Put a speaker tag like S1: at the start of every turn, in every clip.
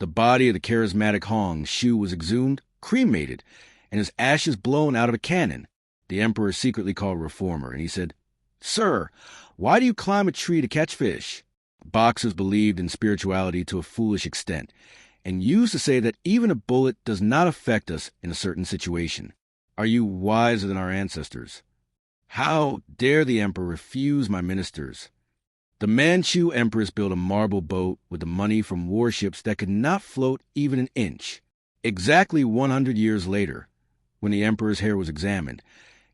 S1: The body of the charismatic Hong Xiuquan was exhumed, cremated, and his ashes blown out of a cannon. The emperor secretly called a reformer, and he said, "Sir, why do you climb a tree to catch fish?" Boxers believed in spirituality to a foolish extent, and used to say that even a bullet does not affect us in a certain situation. Are you wiser than our ancestors? How dare the emperor refuse my ministers? The Manchu empress built a marble boat with the money from warships that could not float even an inch. Exactly 100 years later, when the emperor's hair was examined,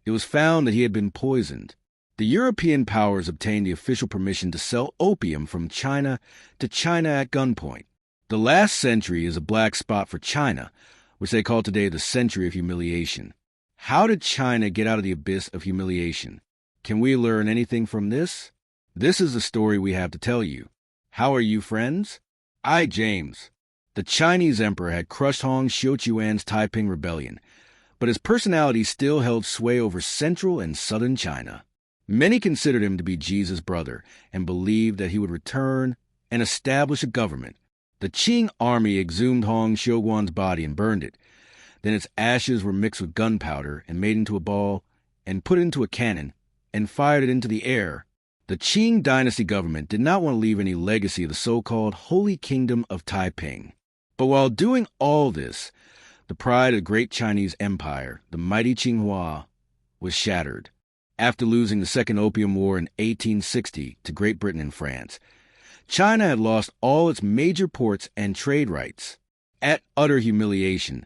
S1: it was found that he had been poisoned. The European powers obtained the official permission to sell opium from China to China at gunpoint. The last century is a black spot for China, which they call today the Century of Humiliation. How did China get out of the abyss of humiliation? Can we learn anything from this? This is the story we have to tell you. How are you, friends? I, James. The Chinese emperor had crushed Hong Xiuquan's Taiping Rebellion, but his personality still held sway over central and southern China. Many considered him to be Jesus' brother and believed that he would return and establish a government. The Qing army exhumed Hong Xiuquan's body and burned it. Then its ashes were mixed with gunpowder and made into a ball and put into a cannon and fired it into the air. The Qing dynasty government did not want to leave any legacy of the so-called Holy Kingdom of Taiping. But while doing all this, the pride of the great Chinese empire, the mighty Qinghua, was shattered. After losing the Second Opium War in 1860 to Great Britain and France, China had lost all its major ports and trade rights. At utter humiliation,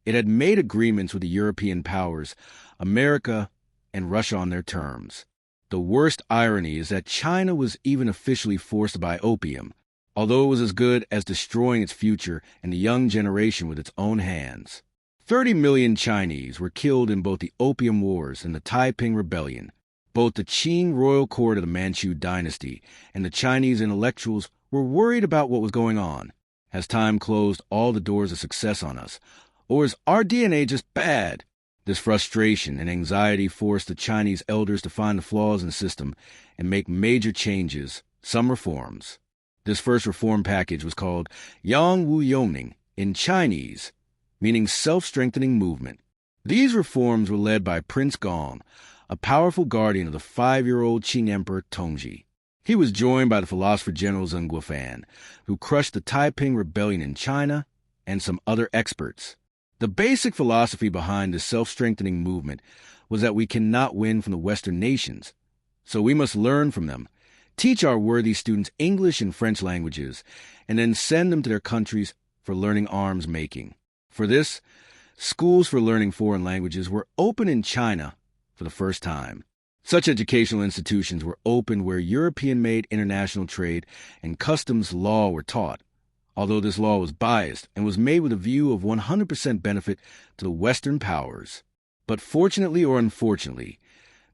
S1: it had made agreements with the European powers, America, and Russia on their terms. The worst irony is that China was even officially forced to buy opium, although it was as good as destroying its future and the young generation with its own hands. 30 million Chinese were killed in both the Opium Wars and the Taiping Rebellion. Both the Qing royal court of the Manchu dynasty and the Chinese intellectuals were worried about what was going on. Has time closed all the doors of success on us? Or is our DNA just bad? This frustration and anxiety forced the Chinese elders to find the flaws in the system and make major changes, some reforms. This first reform package was called Yang Wu Yongning in Chinese, meaning self-strengthening movement. These reforms were led by Prince Gong, a powerful guardian of the 5-year-old Qing Emperor Tongji. He was joined by the philosopher general Zheng Guofan, who crushed the Taiping Rebellion in China, and some other experts. The basic philosophy behind this self-strengthening movement was that we cannot win from the Western nations, so we must learn from them, teach our worthy students English and French languages, and then send them to their countries for learning arms making. For this, schools for learning foreign languages were open in China for the first time. Such educational institutions were opened where European-made international trade and customs law were taught, although this law was biased and was made with a view of 100% benefit to the Western powers. But fortunately or unfortunately,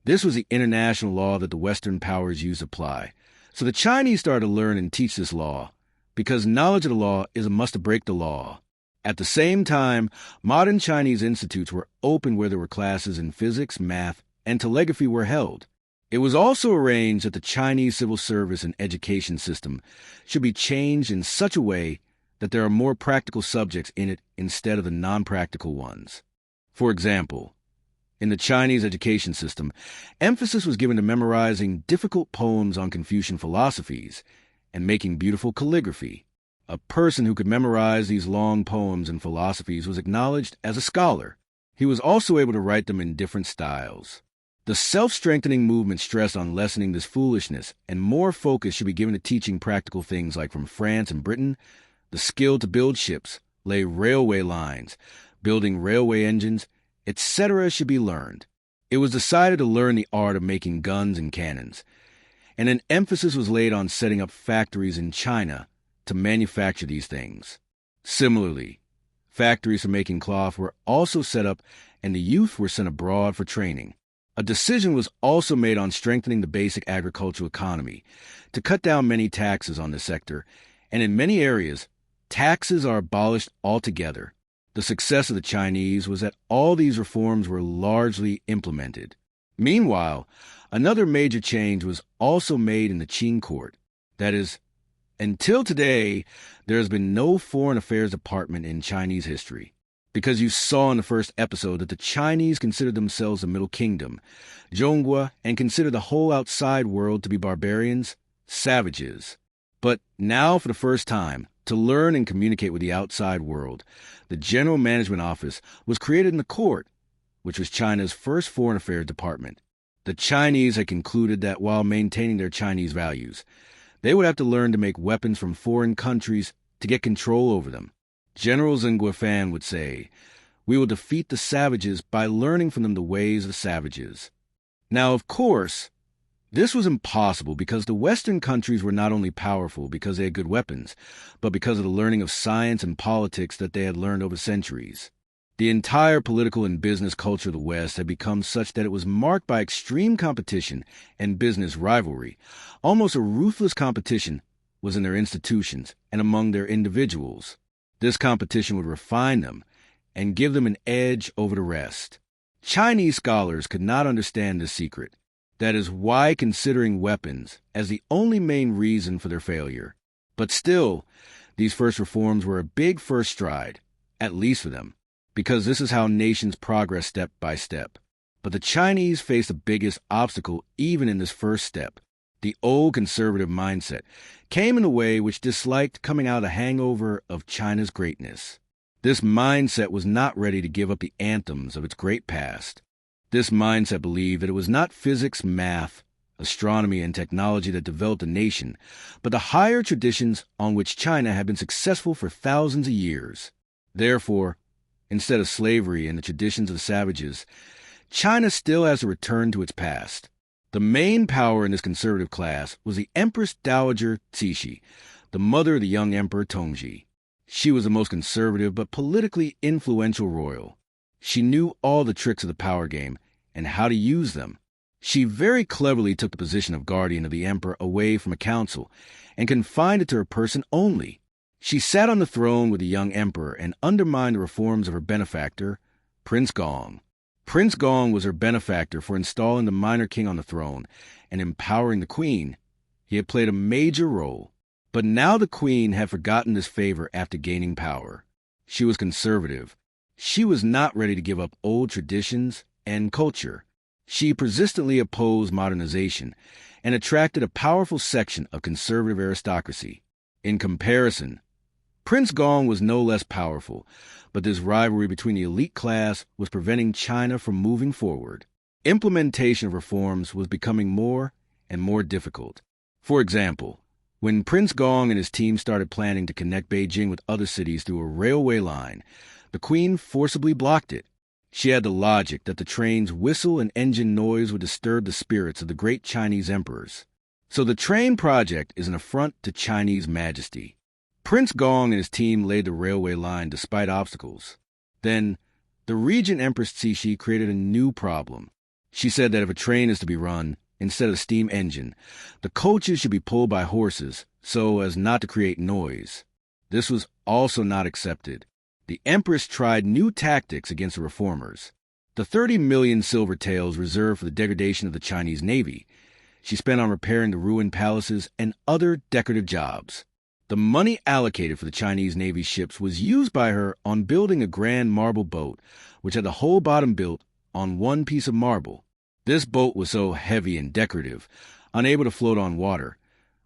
S1: this was the international law that the Western powers used to apply. So the Chinese started to learn and teach this law, because knowledge of the law is a must to break the law. At the same time, modern Chinese institutes were open where there were classes in physics, math, and telegraphy were held. It was also arranged that the Chinese civil service and education system should be changed in such a way that there are more practical subjects in it instead of the non-practical ones. For example, in the Chinese education system, emphasis was given to memorizing difficult poems on Confucian philosophies and making beautiful calligraphy. A person who could memorize these long poems and philosophies was acknowledged as a scholar. He was also able to write them in different styles. The self-strengthening movement stressed on lessening this foolishness, and more focus should be given to teaching practical things like from France and Britain, the skill to build ships, lay railway lines, building railway engines, etc. should be learned. It was decided to learn the art of making guns and cannons, and an emphasis was laid on setting up factories in China to manufacture these things. Similarly, factories for making cloth were also set up, and the youth were sent abroad for training. A decision was also made on strengthening the basic agricultural economy to cut down many taxes on this sector, and in many areas, taxes are abolished altogether. The success of the Chinese was that all these reforms were largely implemented. Meanwhile, another major change was also made in the Qing court. That is, Until today, there has been no foreign affairs department in Chinese history. Because you saw in the first episode that the Chinese considered themselves the Middle Kingdom, Zhonghua, and considered the whole outside world to be barbarians, savages. But now, for the first time, to learn and communicate with the outside world, the General Management Office was created in the court, which was China's first foreign affairs department. The Chinese had concluded that while maintaining their Chinese values, they would have to learn to make weapons from foreign countries to get control over them. General Zheng Guifan would say, "We will defeat the savages by learning from them the ways of savages." Now, of course, this was impossible because the Western countries were not only powerful because they had good weapons, but because of the learning of science and politics that they had learned over centuries. The entire political and business culture of the West had become such that it was marked by extreme competition and business rivalry. Almost a ruthless competition was in their institutions and among their individuals. This competition would refine them and give them an edge over the rest. Chinese scholars could not understand this secret. That is why considering weapons as the only main reason for their failure. But still, these first reforms were a big first stride, at least for them, because this is how nations progress step by step. But the Chinese faced the biggest obstacle even in this first step. The old conservative mindset came in a way which disliked coming out of the hangover of China's greatness. This mindset was not ready to give up the anthems of its great past. This mindset believed that it was not physics, math, astronomy, and technology that developed a nation, but the higher traditions on which China had been successful for thousands of years. Therefore, instead of slavery and the traditions of the savages, China still has to return to its past. The main power in this conservative class was the Empress Dowager Cixi, the mother of the young Emperor Tongji. She was the most conservative but politically influential royal. She knew all the tricks of the power game and how to use them. She very cleverly took the position of guardian of the emperor away from a council and confined it to her person only. She sat on the throne with the young emperor and undermined the reforms of her benefactor, Prince Gong. Prince Gong was her benefactor for installing the minor king on the throne and empowering the queen. He had played a major role. But now the queen had forgotten this favor after gaining power. She was conservative. She was not ready to give up old traditions and culture. She persistently opposed modernization and attracted a powerful section of conservative aristocracy. In comparison, Prince Gong was no less powerful, but this rivalry between the elite class was preventing China from moving forward. Implementation of reforms was becoming more and more difficult. For example, when Prince Gong and his team started planning to connect Beijing with other cities through a railway line, the queen forcibly blocked it. She had the logic that the train's whistle and engine noise would disturb the spirits of the great Chinese emperors. So the train project is an affront to Chinese majesty. Prince Gong and his team laid the railway line despite obstacles. Then, the regent Empress Cixi created a new problem. She said that if a train is to be run, instead of a steam engine, the coaches should be pulled by horses so as not to create noise. This was also not accepted. The Empress tried new tactics against the reformers. The 30 million silver taels reserved for the degradation of the Chinese Navy, she spent on repairing the ruined palaces and other decorative jobs. The money allocated for the Chinese Navy ships was used by her on building a grand marble boat, which had the whole bottom built on one piece of marble. This boat was so heavy and decorative, unable to float on water,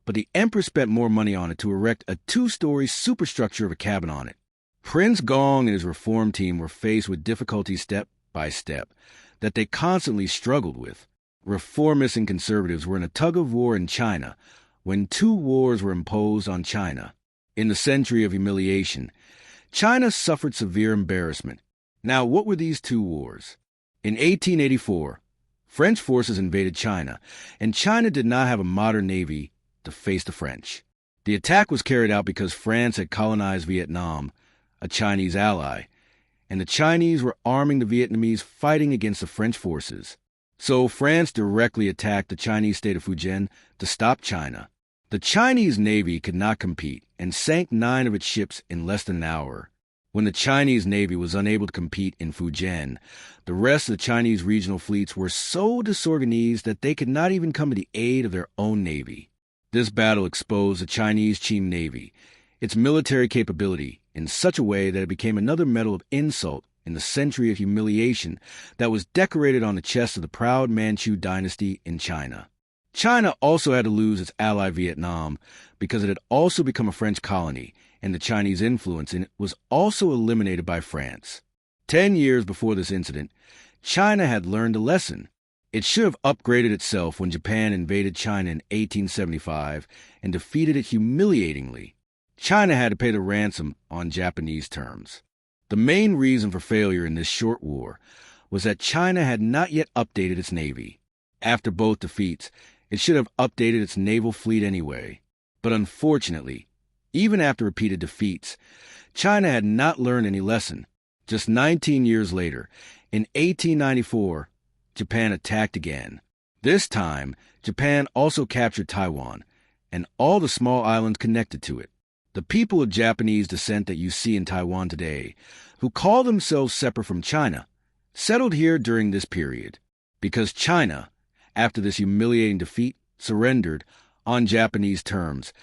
S1: but the Empress spent more money on it to erect a 2-story superstructure of a cabin on it. Prince Gong and his reform team were faced with difficulties step by step that they constantly struggled with. Reformists and conservatives were in a tug-of-war in China when 2 wars were imposed on China. In the Century of Humiliation, China suffered severe embarrassment. Now, what were these 2 wars? In 1884, French forces invaded China, and China did not have a modern navy to face the French. The attack was carried out because France had colonized Vietnam, a Chinese ally, and the Chinese were arming the Vietnamese fighting against the French forces. So France directly attacked the Chinese state of Fujian to stop China. The Chinese Navy could not compete and sank 9 of its ships in less than an hour. When the Chinese Navy was unable to compete in Fujian, the rest of the Chinese regional fleets were so disorganized that they could not even come to the aid of their own navy. This battle exposed the Chinese Qing Navy, its military capability, in such a way that it became another medal of insult in the Century of Humiliation that was decorated on the chest of the proud Manchu dynasty in China. China also had to lose its ally Vietnam because it had also become a French colony, and the Chinese influence in it was also eliminated by France. 10 years before this incident, China had learned a lesson. It should have upgraded itself when Japan invaded China in 1875 and defeated it humiliatingly. China had to pay the ransom on Japanese terms. The main reason for failure in this short war was that China had not yet updated its navy. After both defeats, it should have updated its naval fleet anyway. But unfortunately, even after repeated defeats, China had not learned any lesson. Just 19 years later, in 1894, Japan attacked again. This time, Japan also captured Taiwan and all the small islands connected to it. The people of Japanese descent that you see in Taiwan today, who call themselves separate from China, settled here during this period because China, after this humiliating defeat, surrendered, on Japanese terms,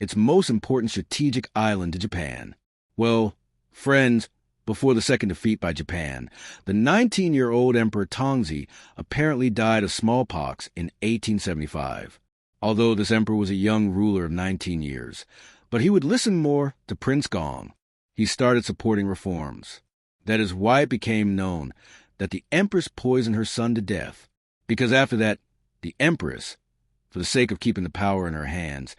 S1: its most important strategic island to Japan. Well, friends, before the second defeat by Japan, the 19-year-old Emperor Tongzhi apparently died of smallpox in 1875. Although this emperor was a young ruler of 19 years, but he would listen more to Prince Gong. He started supporting reforms. That is why it became known that the empress poisoned her son to death, because after that, the empress, for the sake of keeping the power in her hands,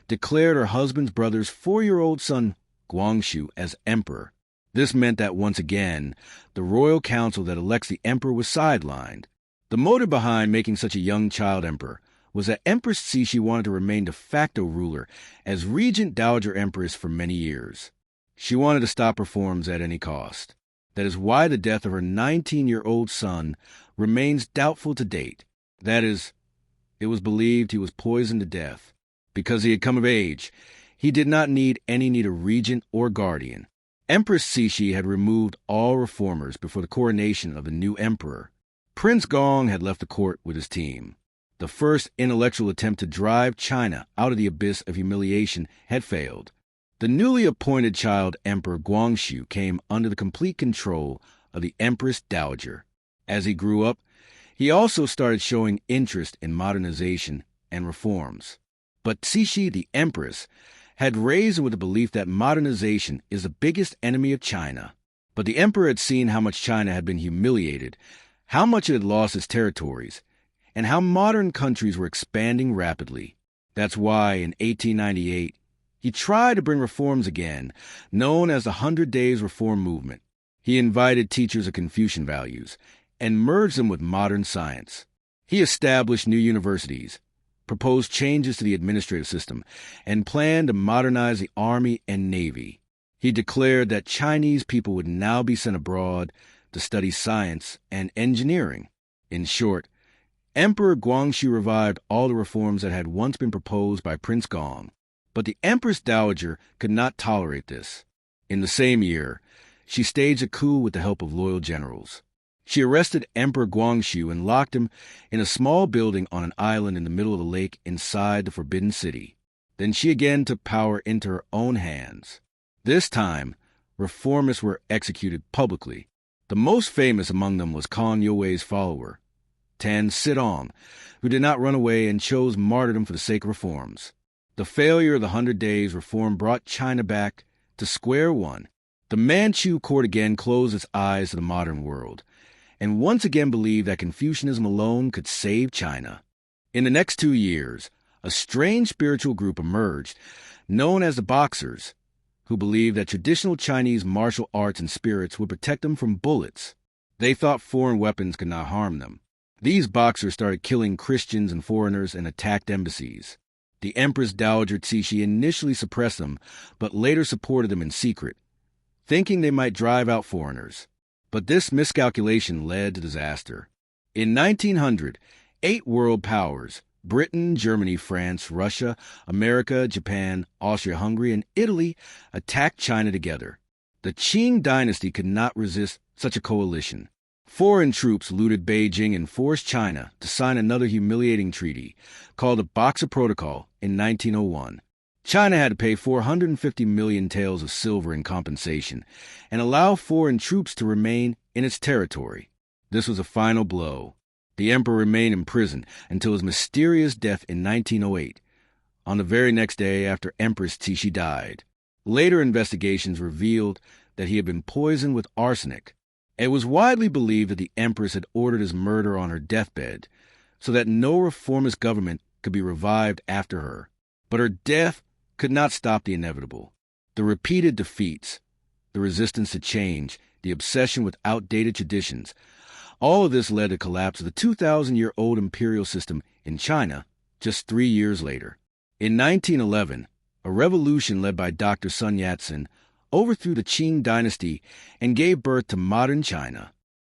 S1: declared her husband's brother's 4-year-old son, Guangxu, as emperor. This meant that once again, the royal council that elects the emperor was sidelined. The motive behind making such a young child emperor was that Empress Cixi wanted to remain de facto ruler as regent dowager empress for many years. She wanted to stop reforms at any cost. That is why the death of her 19-year-old son remains doubtful to date. That is, it was believed he was poisoned to death. Because he had come of age, he did not need a regent or guardian. Empress Cixi had removed all reformers before the coronation of the new emperor. Prince Gong had left the court with his team. The first intellectual attempt to drive China out of the abyss of humiliation had failed. The newly appointed child Emperor Guangxu came under the complete control of the Empress Dowager. As he grew up, he also started showing interest in modernization and reforms. But Cixi, the empress, had raised him with the belief that modernization is the biggest enemy of China. But the emperor had seen how much China had been humiliated, how much it had lost its territories, and how modern countries were expanding rapidly. That's why, in 1898, he tried to bring reforms again, known as the 100 Days Reform Movement. He invited teachers of Confucian values and merged them with modern science. He established new universities, proposed changes to the administrative system, and planned to modernize the army and navy. He declared that Chinese people would now be sent abroad to study science and engineering. In short, Emperor Guangxu revived all the reforms that had once been proposed by Prince Gong. But the Empress Dowager could not tolerate this. In the same year, she staged a coup with the help of loyal generals. She arrested Emperor Guangxu and locked him in a small building on an island in the middle of the lake inside the Forbidden City. Then she again took power into her own hands. This time, reformists were executed publicly. The most famous among them was Khan Youwei's follower, Tan Sidong, who did not run away and chose martyrdom for the sake of reforms. The failure of the 100 Days reform brought China back to square one. The Manchu court again closed its eyes to the modern world, and once again believed that Confucianism alone could save China. In the next 2 years, a strange spiritual group emerged, known as the Boxers, who believed that traditional Chinese martial arts and spirits would protect them from bullets. They thought foreign weapons could not harm them. These Boxers started killing Christians and foreigners and attacked embassies. The Empress Dowager Cixi initially suppressed them, but later supported them in secret, thinking they might drive out foreigners. But this miscalculation led to disaster. In 1900, 8 world powers, Britain, Germany, France, Russia, America, Japan, Austria-Hungary, and Italy, attacked China together. The Qing dynasty could not resist such a coalition. Foreign troops looted Beijing and forced China to sign another humiliating treaty called the Boxer Protocol in 1901. China had to pay 450 million taels of silver in compensation and allow foreign troops to remain in its territory. This was a final blow. The emperor remained in prison until his mysterious death in 1908, on the very next day after Empress Cixi died. Later investigations revealed that he had been poisoned with arsenic. It was widely believed that the empress had ordered his murder on her deathbed so that no reformist government could be revived after her. But her death could not stop the inevitable. The repeated defeats, the resistance to change, the obsession with outdated traditions, all of this led to the collapse of the 2,000-year-old imperial system in China just 3 years later. In 1911, a revolution led by Dr. Sun Yat-sen overthrew the Qing dynasty and gave birth to modern China.